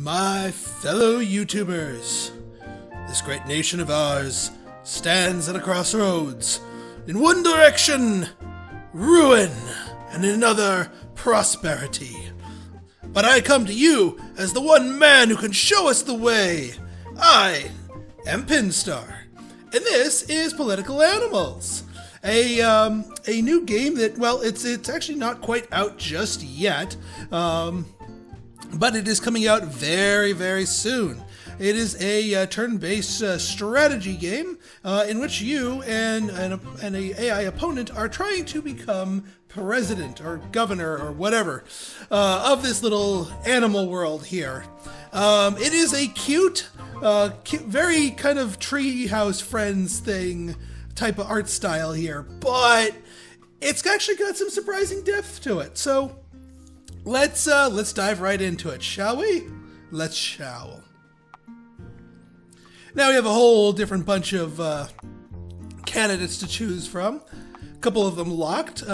My fellow YouTubers, this great nation of ours stands at a crossroads. In one direction, ruin, and in another, prosperity. But I come to you as the one man who can show us the way. I am Pinstar, and this is Political Animals, a new game that, well, it's actually not quite out just yet, but it is coming out very, very soon. It is a turn-based strategy game in which you and an AI opponent are trying to become president or governor or whatever of this little animal world here. It is a cute, very kind of Treehouse Friends thing type of art style here, but it's actually got some surprising depth to it. So let's dive right into it, shall we? Let's shall. Now we have a whole different bunch of candidates to choose from. A couple of them locked.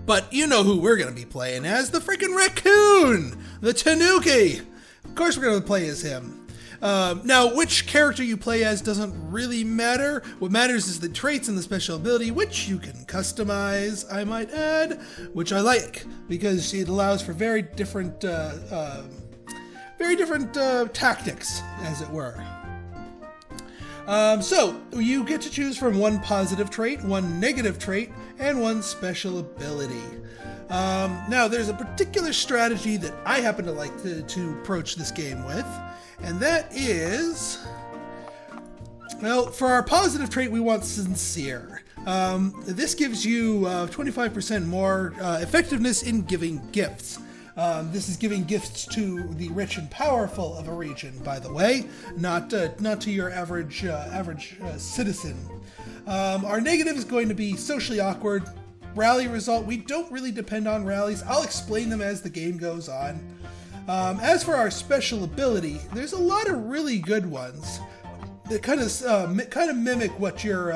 But you know who we're going to be playing as. The freaking raccoon! The Tanuki! Of course we're going to play as him. Now, which character you play as doesn't really matter. What matters is the traits and the special ability, which you can customize, I might add, which I like, because it allows for very different tactics, as it were. So, you get to choose from one positive trait, one negative trait, and one special ability. Now, there's a particular strategy that I happen to like to approach this game with, and that is, well, for our positive trait, we want sincere. This gives you 25% more effectiveness in giving gifts. This is giving gifts to the rich and powerful of a region, by the way, not to your average citizen. Our negative is going to be socially awkward. Rally result, we don't really depend on rallies. I'll explain them as the game goes on. As for our special ability, there's a lot of really good ones that kind of mimic what your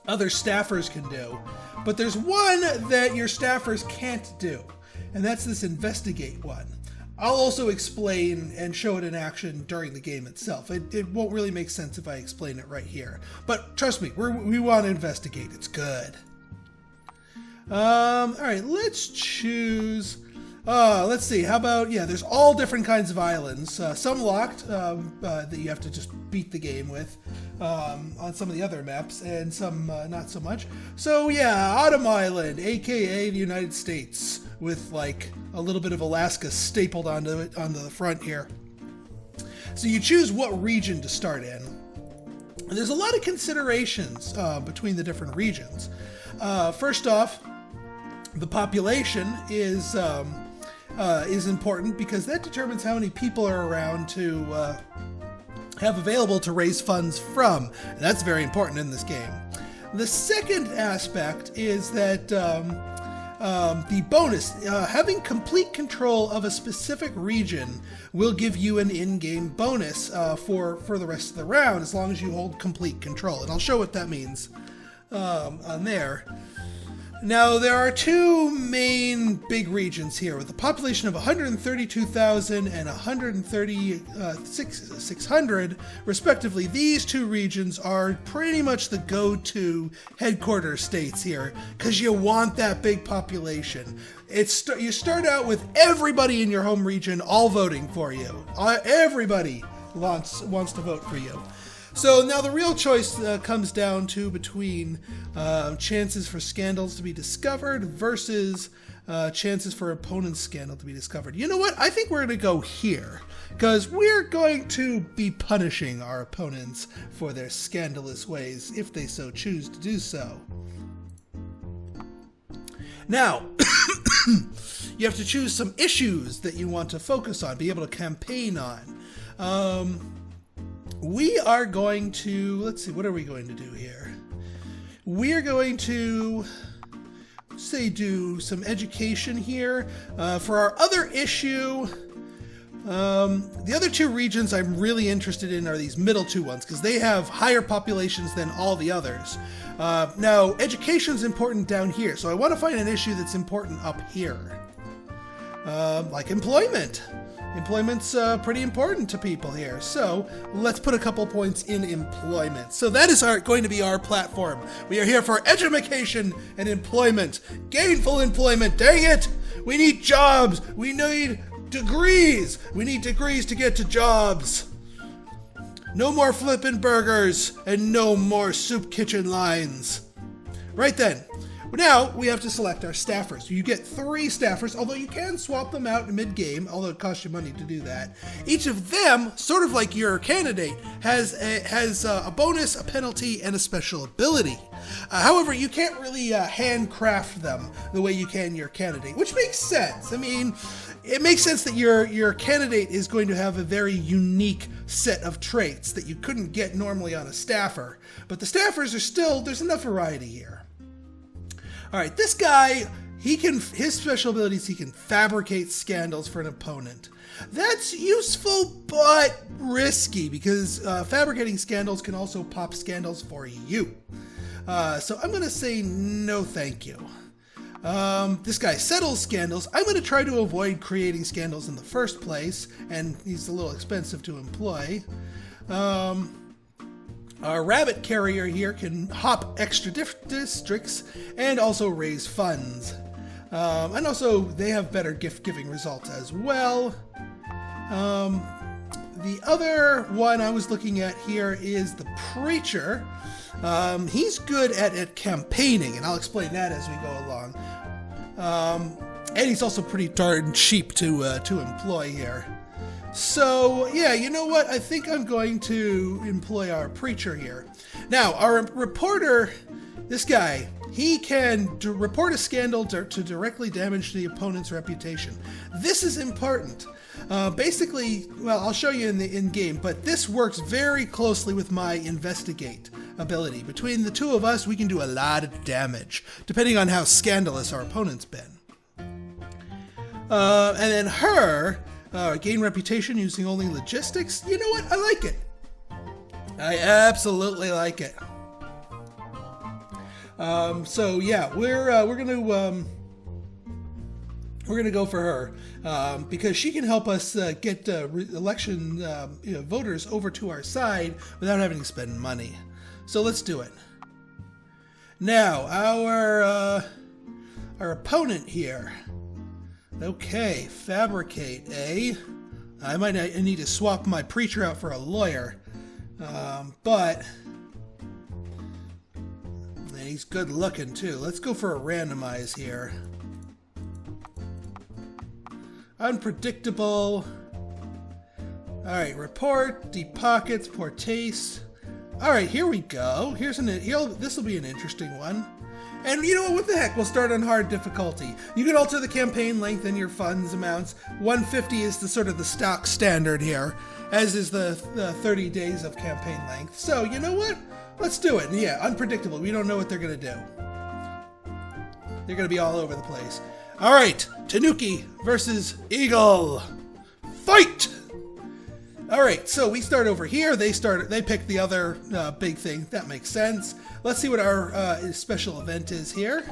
other staffers can do. But there's one that your staffers can't do, and that's this investigate one. I'll also explain and show it in action during the game itself. It won't really make sense if I explain it right here. But trust me, we want to investigate. It's good. Alright, let's choose... let's see, how about, yeah, there's all different kinds of islands. Some locked, that you have to just beat the game with on some of the other maps, and some not so much. So yeah, Autumn Island, aka the United States, with like a little bit of Alaska stapled onto the front here. So you choose what region to start in. And there's a lot of considerations between the different regions. First off, the population is important because that determines how many people are around to have available to raise funds from. And that's very important in this game. The second aspect is that the bonus, having complete control of a specific region will give you an in-game bonus for the rest of the round, as long as you hold complete control. And I'll show what that means on there. Now, there are two main big regions here, with a population of 132,000 and 136,600, respectively. These two regions are pretty much the go-to headquarters states here, because you want that big population. You start out with everybody in your home region all voting for you. Everybody wants to vote for you. So now the real choice comes down to between chances for scandals to be discovered versus chances for opponent's scandal to be discovered. You know what? I think we're going to go here, because we're going to be punishing our opponents for their scandalous ways, if they so choose to do so. Now, you have to choose some issues that you want to focus on, be able to campaign on. We are going to, let's see, what are we going to do here? We are going to, say, do some education here. For our other issue, the other two regions I'm really interested in are these middle two ones, because they have higher populations than all the others. Now, education's important down here, so I want to find an issue that's important up here. like employment. Employment's pretty important to people here, so let's put a couple points in employment. So that is going to be our platform. We are here for education and employment. Gainful employment, dang it! We need jobs! We need degrees! We need degrees to get to jobs! No more flippin' burgers and no more soup kitchen lines. Right then. Now, we have to select our staffers. You get 3 staffers, although you can swap them out mid-game, although it costs you money to do that. Each of them, sort of like your candidate, has a bonus, a penalty, and a special ability. However, you can't really handcraft them the way you can your candidate, which makes sense. I mean, it makes sense that your candidate is going to have a very unique set of traits that you couldn't get normally on a staffer. But the staffers are still, there's enough variety here. All right, this guy, his special abilities, he can fabricate scandals for an opponent. That's useful, but risky, because fabricating scandals can also pop scandals for you. So I'm going to say no thank you. This guy settles scandals. I'm going to try to avoid creating scandals in the first place, and he's a little expensive to employ. Our rabbit carrier here can hop extra districts and also raise funds. And also, they have better gift-giving results as well. The other one I was looking at here is the preacher. He's good at campaigning, and I'll explain that as we go along. And he's also pretty darn cheap to employ here. So, yeah, you know what? I think I'm going to employ our preacher here. Now, our reporter, this guy, he can report a scandal to directly damage the opponent's reputation. This is important. Basically, well, I'll show you in game, but this works very closely with my investigate ability. Between the two of us, we can do a lot of damage, depending on how scandalous our opponent's been. And then her... gain reputation using only logistics. You know what? I like it. I absolutely like it. So yeah, we're gonna go for her because she can help us get election voters over to our side without having to spend money. So let's do it. Now our opponent here. Okay, fabricate, eh? I might need to swap my preacher out for a lawyer, but and he's good looking too. Let's go for a randomize here. Unpredictable. All right, report, deep pockets, poor taste. All right, here we go. This will be an interesting one. And you know what the heck, we'll start on hard difficulty. You can alter the campaign length and your funds amounts. 150 is the sort of the stock standard here, as is the 30 days of campaign length. So, you know what? Let's do it. And yeah, unpredictable. We don't know what they're going to do. They're going to be all over the place. All right, Tanuki versus Eagle. Fight! All right, so we start over here. They pick the other big thing. That makes sense. Let's see what our special event is here.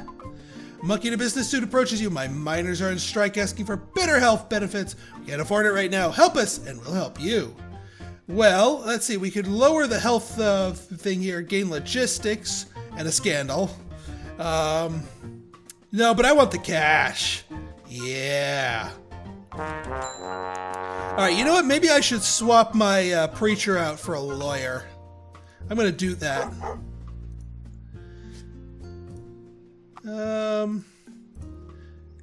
Monkey in a business suit approaches you. My miners are on strike asking for better health benefits. We can't afford it right now. Help us, and we'll help you. Well, let's see. We could lower the health thing here, gain logistics, and a scandal. No, but I want the cash. Yeah. All right, you know what? Maybe I should swap my preacher out for a lawyer. I'm going to do that.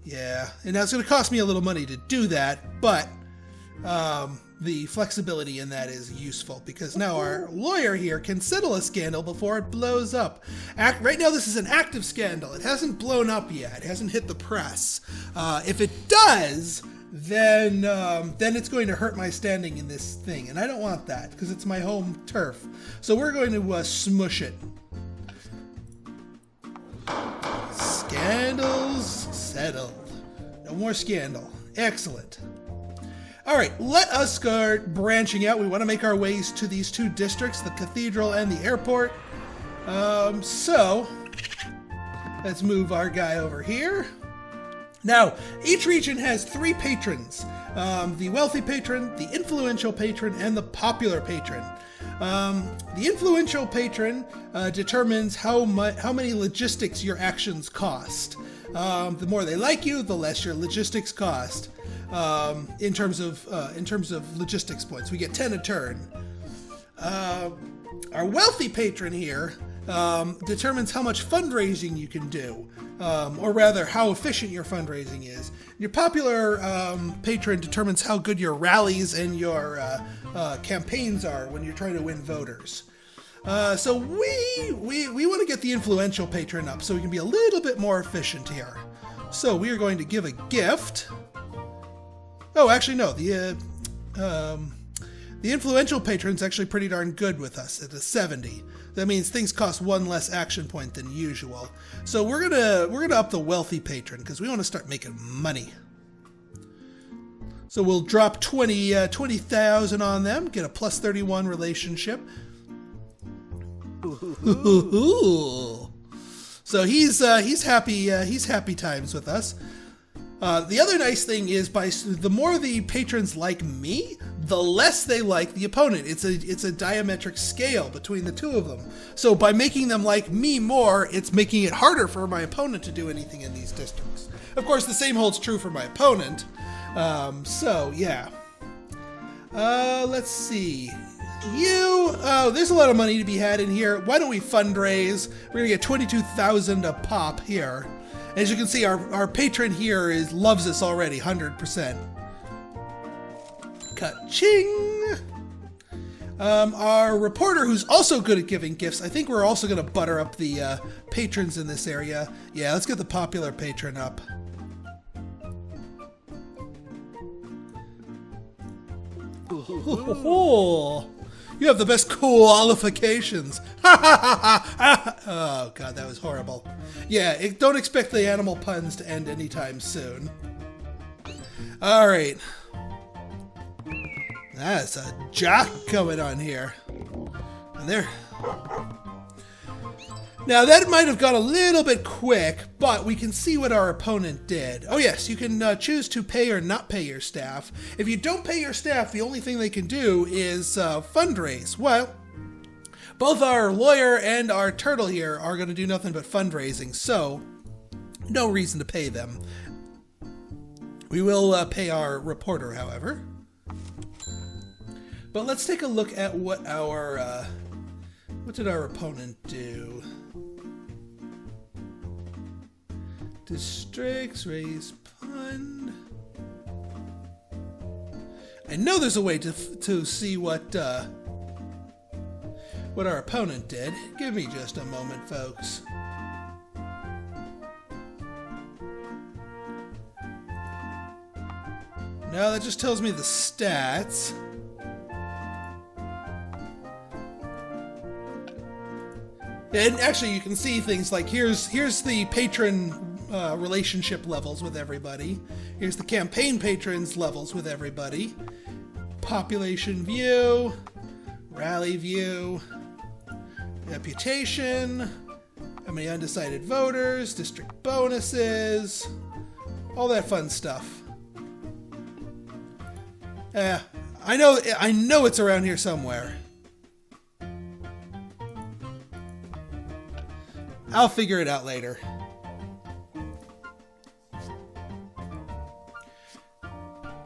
Yeah, and now it's going to cost me a little money to do that, but the flexibility in that is useful because now our lawyer here can settle a scandal before it blows up. Right now, this is an active scandal. It hasn't blown up yet. It hasn't hit the press. If it does, then it's going to hurt my standing in this thing, and I don't want that because it's my home turf. So we're going to smush it. Scandals settled. No more scandal. Excellent. All right, let us start branching out. We want to make our ways to these two districts, the cathedral and the airport. So let's move our guy over here. Now, each region has 3 patrons. The wealthy patron, the influential patron, and the popular patron. The influential patron determines how many logistics your actions cost. The more they like you, the less your logistics cost. In terms of logistics points, we get 10 a turn. Our wealthy patron here determines how much fundraising you can do, or rather, how efficient your fundraising is. Your popular patron determines how good your rallies and your campaigns are when you're trying to win voters. So we want to get the influential patron up so we can be a little bit more efficient here. So we are going to give a gift. Oh, actually, no. The influential patron's actually pretty darn good with us at a 70. That means things cost 1 less action point than usual. So we're gonna up the wealthy patron because we want to start making money. So we'll drop 20,000 on them, get a plus 31 relationship. So he's happy times with us. The other nice thing is, the more the patrons like me, the less they like the opponent. It's a diametric scale between the two of them. So by making them like me more, it's making it harder for my opponent to do anything in these districts. Of course, the same holds true for my opponent. So yeah. Let's see. There's a lot of money to be had in here. Why don't we fundraise? We're gonna get 22,000 a pop here. As you can see, our patron here loves us already, 100%. Ka-ching! Our reporter, who's also good at giving gifts, I think we're also going to butter up the patrons in this area. Yeah, let's get the popular patron up. Oh, you have the best qualifications. Oh, God, that was horrible. Yeah, don't expect the animal puns to end anytime soon. All right. That's a jock coming on here. And there. Now, that might have gone a little bit quick, but we can see what our opponent did. Oh, yes, you can choose to pay or not pay your staff. If you don't pay your staff, the only thing they can do is fundraise. Well, both our lawyer and our turtle here are going to do nothing but fundraising, so no reason to pay them. We will pay our reporter, however. But let's take a look at what what did our opponent do? Districts, raise fund. I know there's a way to see what our opponent did. Give me just a moment, folks. Now that just tells me the stats. And actually, you can see things like here's the patron relationship levels with everybody. Here's the campaign patrons levels with everybody. Population view, rally view, reputation, how many undecided voters, district bonuses, all that fun stuff. I know it's around here somewhere. I'll figure it out later.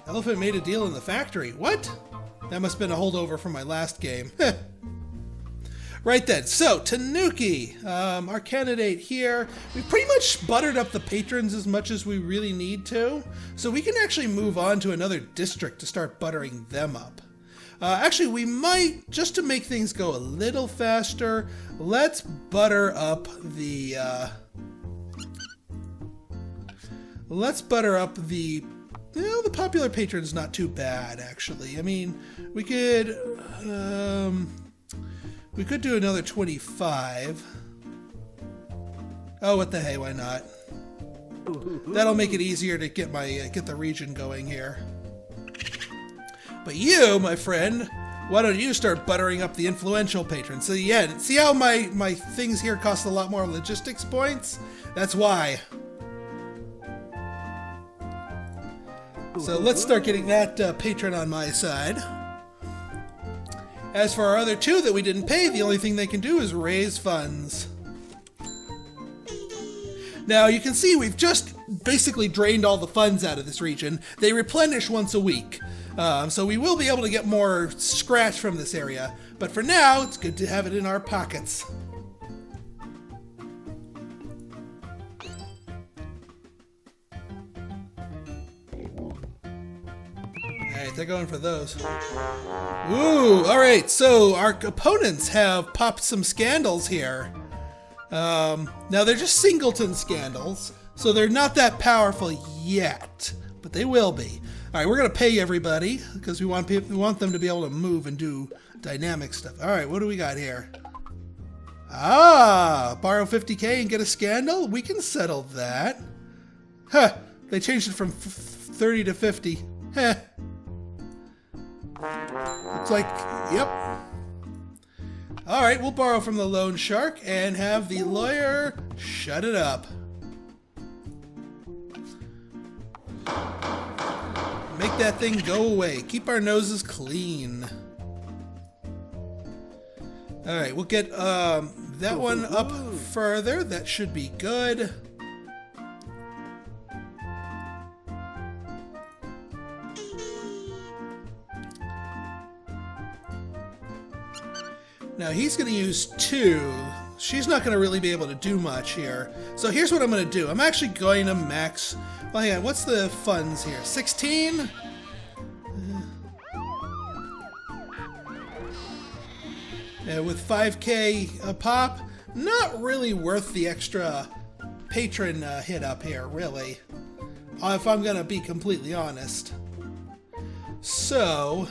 Elephant made a deal in the factory. What? That must have been a holdover from my last game. Right then, so Tanuki, our candidate here, we've pretty much buttered up the patrons as much as we really need to, so we can actually move on to another district to start buttering them up. Actually, we might, just to make things go a little faster, let's butter up the, the popular patron's not too bad, actually. I mean, we could do another 25. Oh, what the hey, why not? That'll make it easier to get the region going here. But you, my friend, why don't you start buttering up the influential patron? So yeah, see how my things here cost a lot more logistics points? That's why. So let's start getting that patron on my side. As for our other two that we didn't pay, the only thing they can do is raise funds. Now you can see we've just basically drained all the funds out of this region. They replenish once a week. So we will be able to get more scratch from this area. But for now, it's good to have it in our pockets. Alright, they're going for those. Ooh, alright, so our opponents have popped some scandals here. Now they're just singleton scandals, so they're not that powerful yet, but they will be. Alright, we're going to pay everybody, because we want them to be able to move and do dynamic stuff. Alright, what do we got here? Ah, borrow 50k and get a scandal? We can settle that. Huh, they changed it from 30 to 50. Heh. Looks like, yep. Alright, we'll borrow from the loan shark and have the lawyer shut it up. Make that thing go away. Keep our noses clean. Alright, we'll get that one up further. That should be good. Now he's going to use 2. She's not going to really be able to do much here. So here's what I'm going to do. I'm actually going to max... Well, hang on. What's the funds here? 16? With 5k a pop, not really worth the extra patron hit up here, really. If I'm going to be completely honest. So...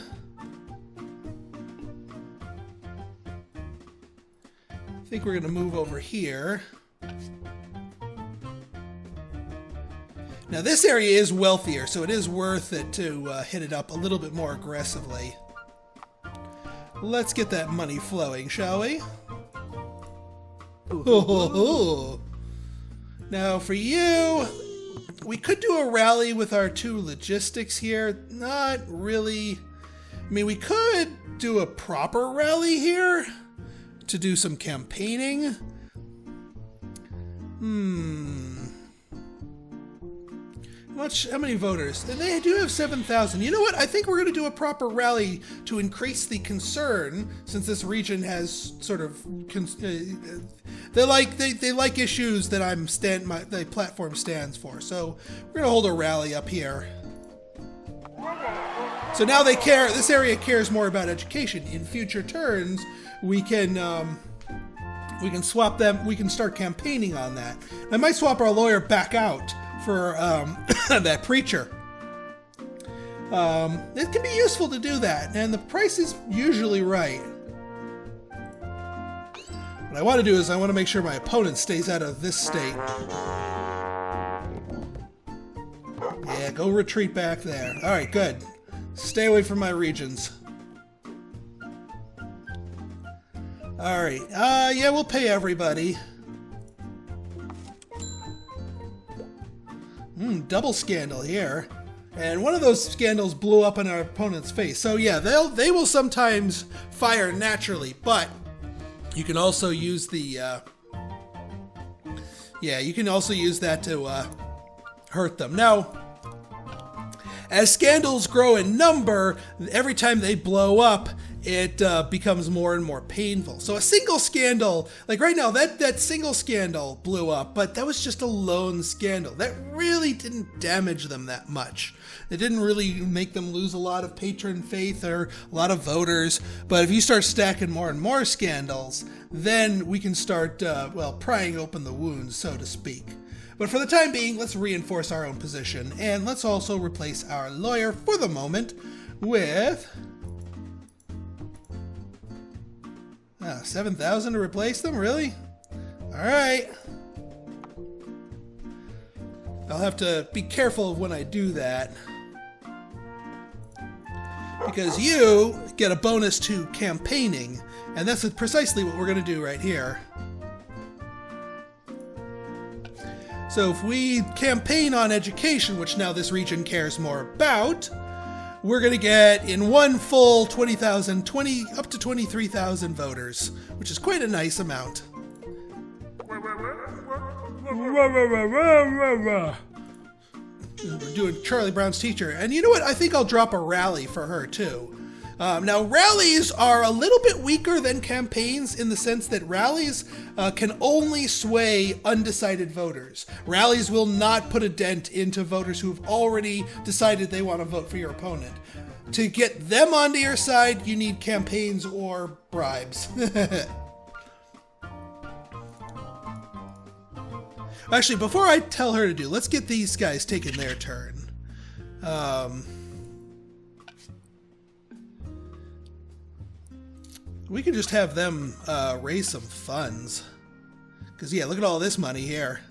I think we're going to move over here. Now this area is wealthier, so it is worth it to hit it up a little bit more aggressively. Let's get that money flowing, shall we? Now for you, we could do a rally with our 2 logistics here. Not really. I mean, we could do a proper rally here to do some campaigning. How many voters? They do have 7,000. You know what? I think we're going to do a proper rally to increase the concern, since this region has sort of they like issues that the platform stands for. So we're going to hold a rally up here. So now they care. This area cares more about education. In future turns, we can swap them. We can start campaigning on that. I might swap our lawyer back out for that preacher. It can be useful to do that, and the price is usually right. What I want to do is I want to make sure my opponent stays out of this state. Yeah, go retreat back there. All right, good. Stay away from my regions. All right. Yeah, we'll pay everybody. Double scandal here. And one of those scandals blew up in our opponent's face. So yeah, they will sometimes fire naturally, but you can also use the you can also use that to hurt them. Now, as scandals grow in number, every time they blow up, it becomes more and more painful. So a single scandal, like right now, that single scandal blew up, but that was just a lone scandal. That really didn't damage them that much. It didn't really make them lose a lot of patron faith or a lot of voters. But if you start stacking more and more scandals, then we can start, prying open the wounds, so to speak. But for the time being, let's reinforce our own position, and let's also replace our lawyer for the moment with 7,000 to replace them? Really? Alright. I'll have to be careful when I do that, because you get a bonus to campaigning, and that's precisely what we're going to do right here. So if we campaign on education, which now this region cares more about, we're going to get in one full 20,000, up to 23,000 voters, which is quite a nice amount. We're doing Charlie Brown's teacher. And you know what? I think I'll drop a rally for her, too. Now, rallies are a little bit weaker than campaigns in the sense that rallies can only sway undecided voters. Rallies will not put a dent into voters who have already decided they want to vote for your opponent. To get them onto your side, you need campaigns or bribes. Actually, before I tell her to do, let's get these guys taking their turn. We can just have them raise some funds. Because, yeah, look at all this money here.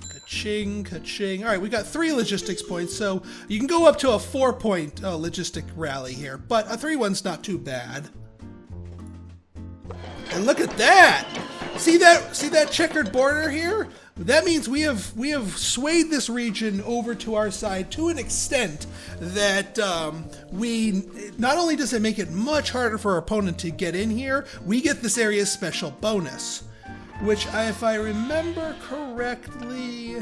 Ka-ching, ka-ching. All right, we got 3 logistics points, so you can go up to a 4-point logistic rally here. But a 3-one's not too bad. And look at that! See that checkered border here? That means we have swayed this region over to our side to an extent that we not only does it make it much harder for our opponent to get in here, we get this area's special bonus, which if I remember correctly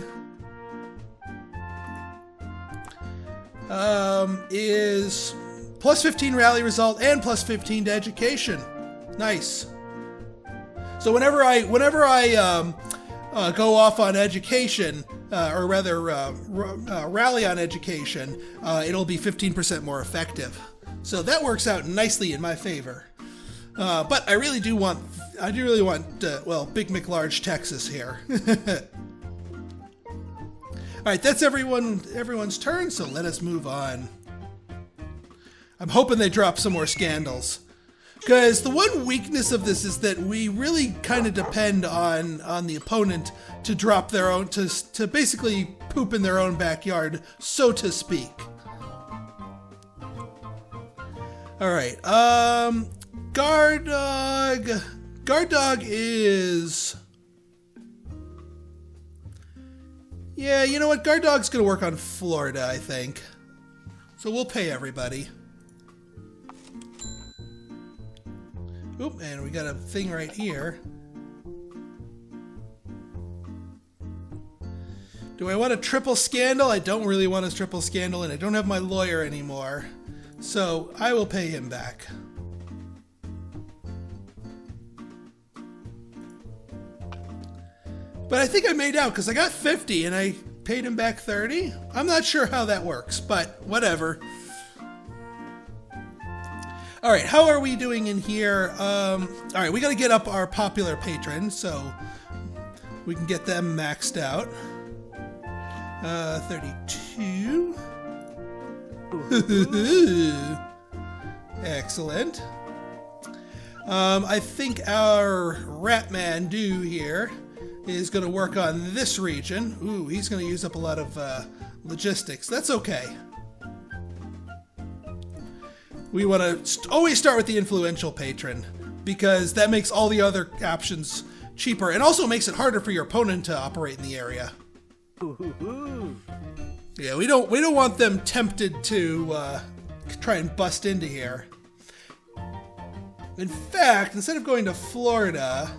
is plus 15 rally result and plus 15 to education. Nice. So whenever I go off on education, or rather rally on education, it'll be 15% more effective. So that works out nicely in my favor. But I really do want, well, Big McLarge Texas here. All right, that's everyone's turn. So let us move on. I'm hoping they drop some more scandals. Because the one weakness of this is that we really kind of depend on the opponent to drop their own, to basically poop in their own backyard, so to speak. All right, Guard Dog is... Yeah, you know what? Guard Dog's going to work on Florida, I think. So we'll pay everybody. Oop, and we got a thing right here. Do I want a triple scandal? I don't really want a triple scandal, and I don't have my lawyer anymore. So I will pay him back. But I think I made out because I got 50 and I paid him back 30. I'm not sure how that works, but whatever. All right, how are we doing in here? All right, we got to get up our popular patrons so we can get them maxed out. 32. Excellent. I think our Ratman Do here is going to work on this region. Ooh, he's going to use up a lot of logistics. That's okay. We want to always start with the influential patron because that makes all the other options cheaper and also makes it harder for your opponent to operate in the area. Yeah, we don't want them tempted to try and bust into here. In fact, instead of going to Florida,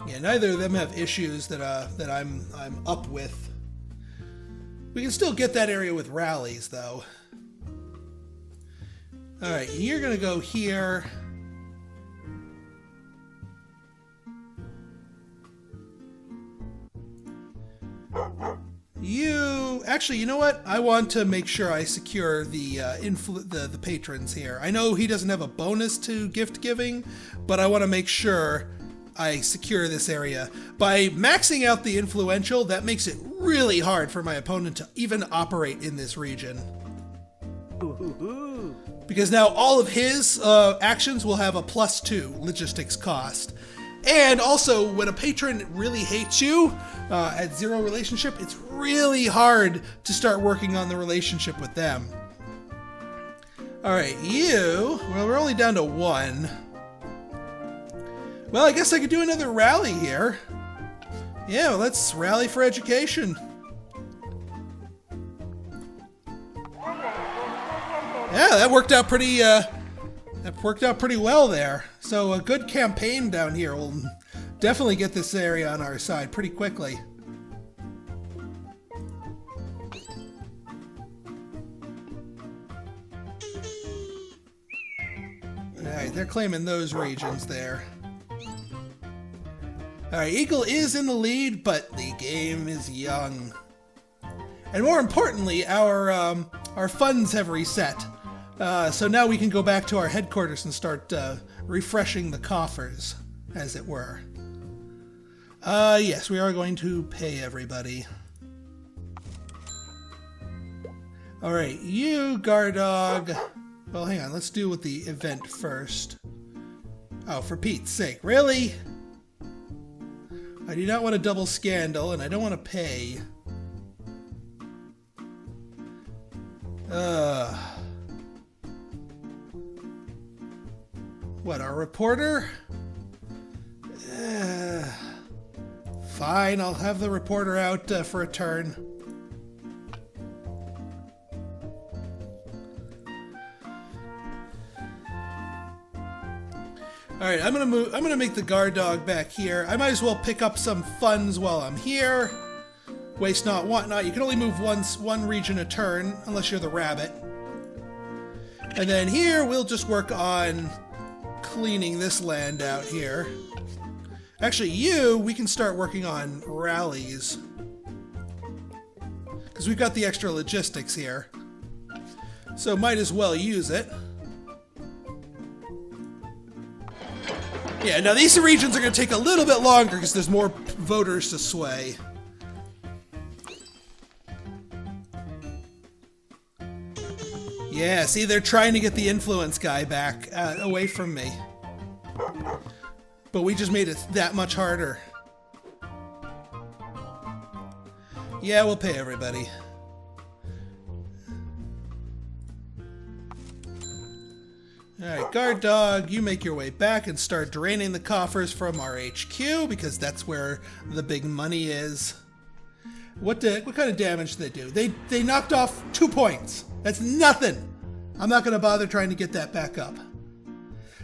yeah, neither of them have issues that I'm up with. We can still get that area with rallies, though. All right, you're gonna go here. Actually, you know what? I want to make sure I secure the patrons here. I know he doesn't have a bonus to gift giving, but I want to make sure I secure this area. By maxing out the influential, that makes it really hard for my opponent to even operate in this region. Because now all of his actions will have a +2 logistics cost. And also, when a patron really hates you at 0 relationship, it's really hard to start working on the relationship with them. All right, well, we're only down to 1. Well, I guess I could do another rally here. Yeah, well, let's rally for education. Yeah, that worked out pretty well there. So a good campaign down here will definitely get this area on our side pretty quickly. Alright, they're claiming those regions there. Alright, Eagle is in the lead, but the game is young. And more importantly, our funds have reset. So now we can go back to our headquarters and start refreshing the coffers, as it were. Yes, we are going to pay everybody. Alright, you, Guardog. Well, hang on, let's deal with the event first. Oh, for Pete's sake, really? I do not want a double scandal, and I don't want to pay. What, our reporter? Fine, I'll have the reporter out for a turn. Alright, I'm gonna make the guard dog back here. I might as well pick up some funds while I'm here. Waste not, want not. You can only move one region a turn, unless you're the rabbit. And then here, we'll just work on cleaning this land out here. Actually, we can start working on rallies. Because we've got the extra logistics here. So might as well use it. Yeah, now these regions are going to take a little bit longer because there's more voters to sway. Yeah, see, they're trying to get the influence guy back away from me. But we just made it that much harder. Yeah, we'll pay everybody. Alright, guard dog, you make your way back and start draining the coffers from our HQ, because that's where the big money is. What kind of damage did they do? They knocked off 2 points. That's nothing. I'm not going to bother trying to get that back up.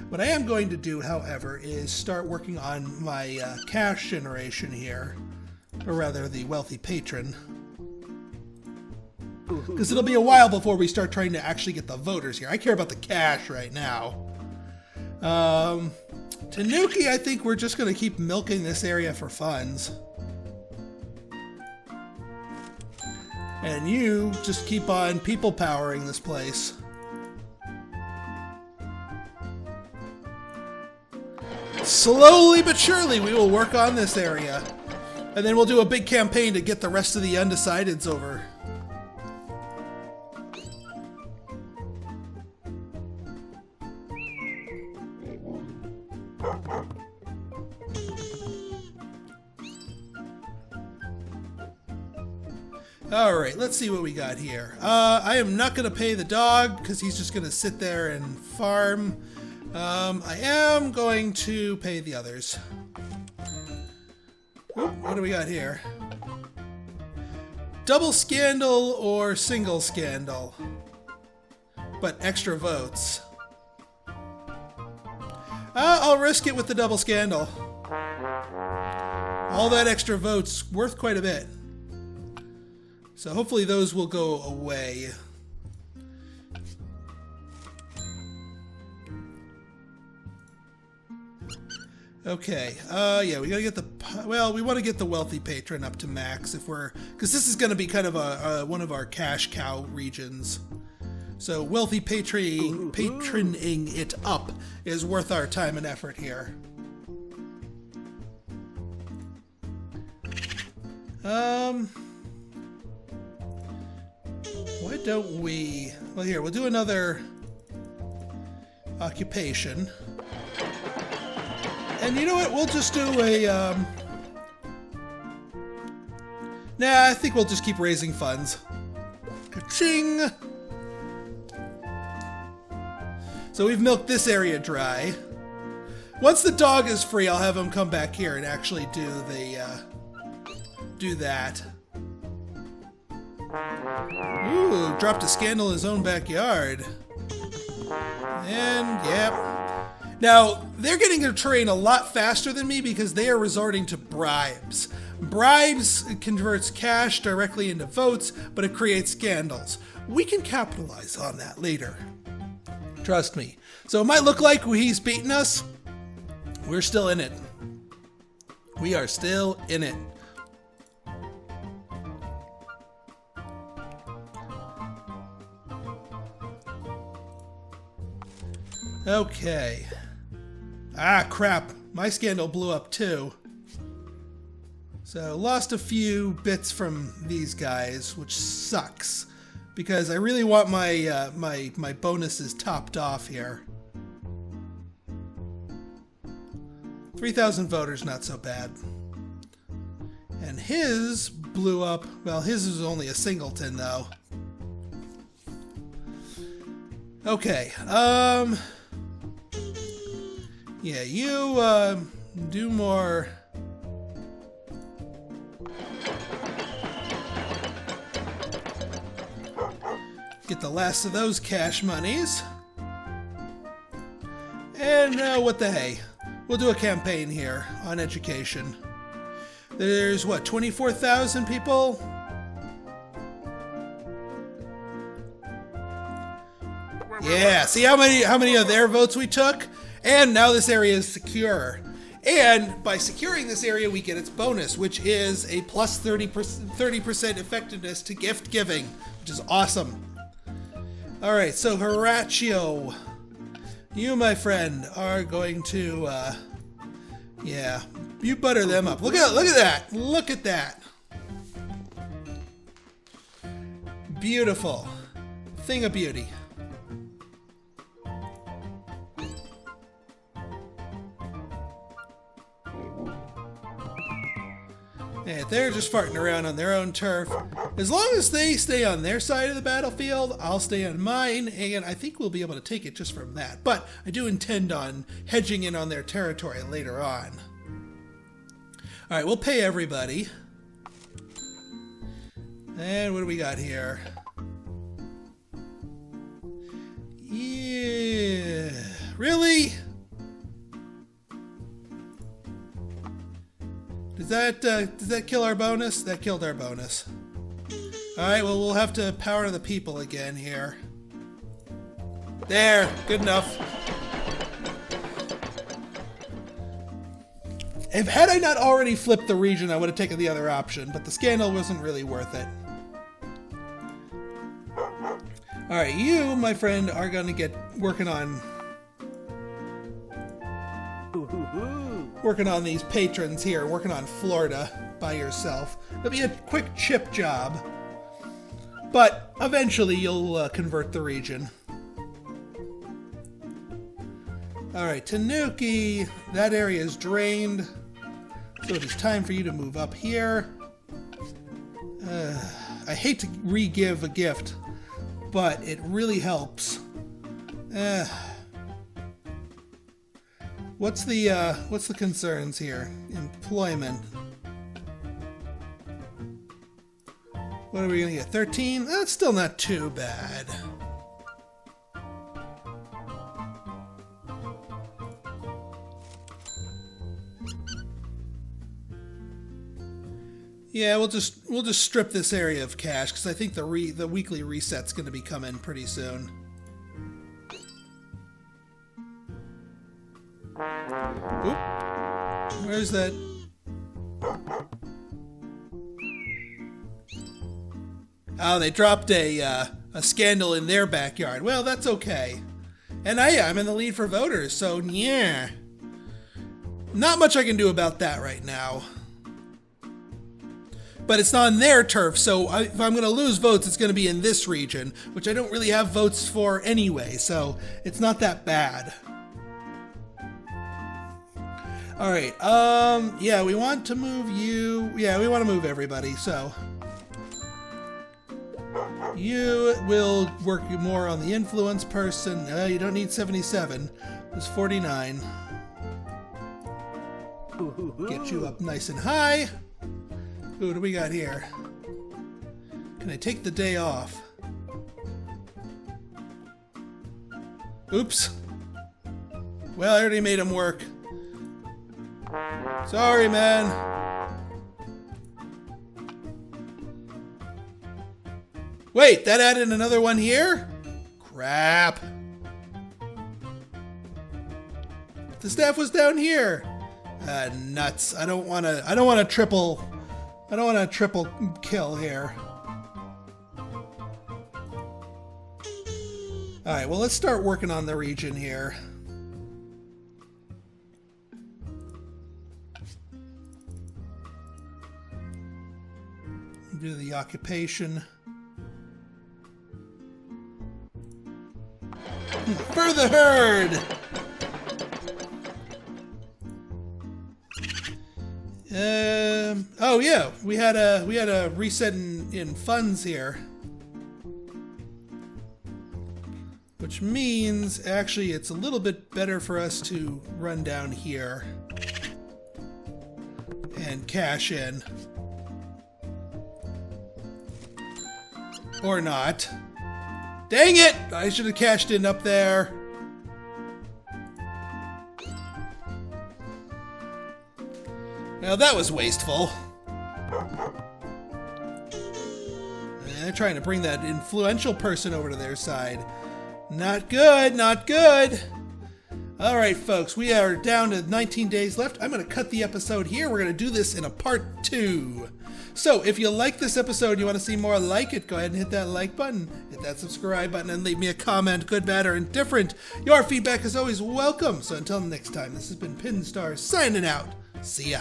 What I am going to do, however, is start working on my cash generation here. Or rather, the wealthy patron. Because it'll be a while before we start trying to actually get the voters here. I care about the cash right now. Tanuki, I think we're just going to keep milking this area for funds. And you just keep on people powering this place. Slowly but surely we will work on this area. And then we'll do a big campaign to get the rest of the undecideds over. Alright, let's see what we got here. I am not going to pay the dog because he's just going to sit there and farm. I am going to pay the others. Ooh, what do we got here? Double scandal or single scandal? But extra votes. I'll risk it with the double scandal. All that extra votes worth quite a bit. So hopefully those will go away. Okay, yeah, we gotta get we want to get the wealthy patron up to max if we're, because this is gonna be kind of one of our cash cow regions. So wealthy patroning it up is worth our time and effort here. Why don't we... Well, here, we'll do another occupation. And you know what? We'll just do a... Nah, I think we'll just keep raising funds. Ka-ching! So we've milked this area dry. Once the dog is free, I'll have him come back here and actually do that. Ooh, dropped a scandal in his own backyard. And, yep. Now, they're getting their terrain a lot faster than me because they are resorting to bribes. Bribes converts cash directly into votes, but it creates scandals. We can capitalize on that later. Trust me. So it might look like he's beating us. We're still in it. We are still in it. Okay. Ah, crap. My scandal blew up too. So lost a few bits from these guys, which sucks. Because I really want my my bonuses topped off here. 3,000 voters, not so bad. And his blew up. Well, his is only a singleton, though. Okay. Yeah, you do more. Get the last of those cash monies. And what the hey? We'll do a campaign here on education. There's what, 24,000 people? Yeah, see how many of their votes we took? And now this area is secure. And by securing this area, we get its bonus, which is a plus 30% effectiveness to gift giving, which is awesome. All right, so Horatio, you, my friend, are going to, yeah, you butter them up. Look at that. Look at that. Beautiful. Thing of beauty. Yeah, they're just farting around on their own turf. As long as they stay on their side of the battlefield, I'll stay on mine, and I think we'll be able to take it just from that. But I do intend on hedging in on their territory later on. Alright, we'll pay everybody. And what do we got here? Yeah. Really? Does that kill our bonus? That killed our bonus. Alright, well, we'll have to power the people again here. There, good enough. Had I not already flipped the region, I would have taken the other option, but the scandal wasn't really worth it. Alright, you, my friend, are going to get working on these patrons here, working on Florida by yourself. It'll be a quick chip job, but eventually you'll convert the region. Alright, Tanuki, that area is drained, so it is time for you to move up here. I hate to re-give a gift, but it really helps. What's the concerns here? Employment. What are we gonna get? 13? That's still not too bad. Yeah, we'll just strip this area of cash because I think the weekly reset's gonna be coming pretty soon. Oop. Where's that? Oh, they dropped a scandal in their backyard. Well, that's okay. And I'm in the lead for voters, so yeah. Not much I can do about that right now. But it's not on their turf, so if I'm going to lose votes, it's going to be in this region, which I don't really have votes for anyway, so it's not that bad. Alright, yeah, we want to move you. Yeah, we want to move everybody, so. You will work more on the influence person. You don't need 77. There's 49. Get you up nice and high. Ooh, what do we got here? Can I take the day off? Oops. Well, I already made him work. Sorry, man. Wait, that added another one here? Crap. The staff was down here. Nuts. I don't want a triple kill here. All right, well, let's start working on the region here. Do the occupation. For the herd! Oh yeah, we had a reset in funds here. Which means, actually, it's a little bit better for us to run down here and cash in. Or not. Dang it! I should have cashed in up there. Now that was wasteful. And they're trying to bring that influential person over to their side. Not good, not good. All right, folks, we are down to 19 days left. I'm going to cut the episode here. We're going to do this in a part 2. So if you like this episode, you want to see more like it, go ahead and hit that like button, hit that subscribe button, and leave me a comment, good, bad, or indifferent. Your feedback is always welcome. So until next time, this has been Pinstar signing out. See ya.